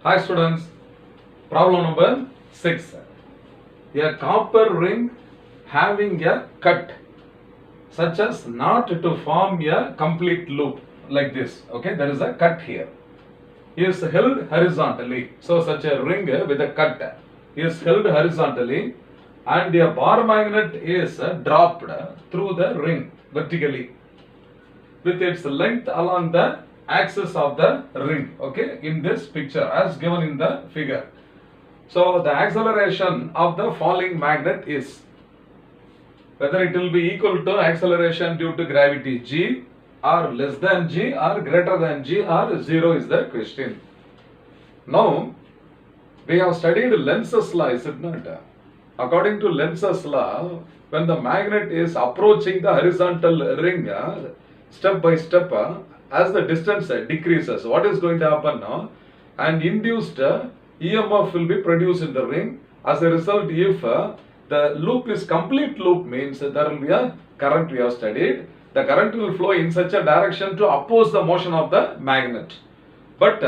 Hi students, problem number 6. A copper ring having a cut such as not to form a complete loop like this. Okay, there is a cut here. Is held horizontally. So such a ring with a cut is held horizontally and a bar magnet is dropped through the ring vertically with its length along the axis of the ring, okay, in this picture as given in the figure. So the acceleration of the falling magnet is, whether it will be equal to acceleration due to gravity g or less than g or greater than g or 0 is the question. Now we have studied Lenz's law, is it not? According to Lenz's law, when the magnet is approaching the horizontal ring step by step, as the distance decreases, what is going to happen now? An induced EMF will be produced in the ring. As a result, if the loop is complete loop, means there will be a current we have studied. The current will flow in such a direction to oppose the motion of the magnet. But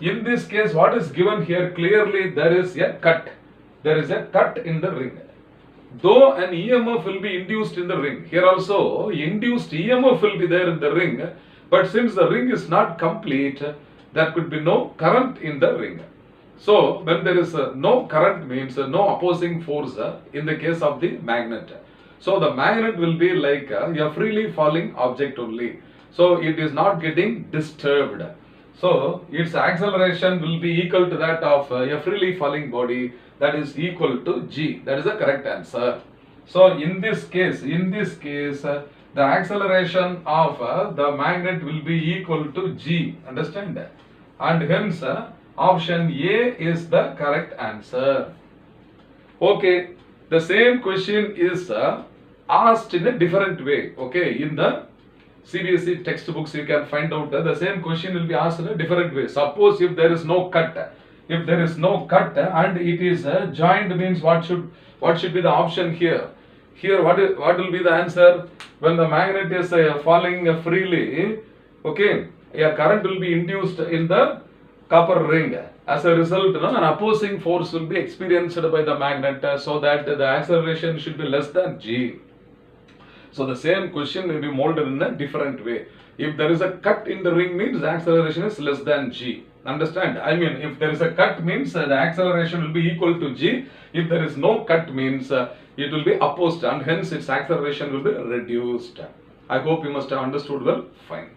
in this case, what is given here clearly, there is a cut. There is a cut in the ring. Though an EMF will be induced in the ring, here also induced EMF will be there in the ring, but since the ring is not complete, there could be no current in the ring. So when there is no current, means no opposing force in the case of the magnet. So the magnet will be like a freely falling object only. So it is not getting disturbed. So its acceleration will be equal to that of a freely falling body, that is equal to g. That is the correct answer. So in this case, the acceleration of the magnet will be equal to g. Understand that? And hence option A is the correct answer. Okay, the same question is asked in a different way. Okay, in the CBSE textbooks you can find out that the same question will be asked in a different way. Suppose if there is no cut, and it is joined, means what should be the option here? Here what will be the answer? When the magnet is falling freely, okay, a current will be induced in the copper ring. As a result, an opposing force will be experienced by the magnet, so that the acceleration should be less than g. So the same question may be molded in a different way. If there is a cut in the ring, means the acceleration is less than g. Understand? I mean, if there is a cut, means the acceleration will be equal to g. If there is no cut, means it will be opposed, and hence its acceleration will be reduced. I hope you must have understood well. Fine.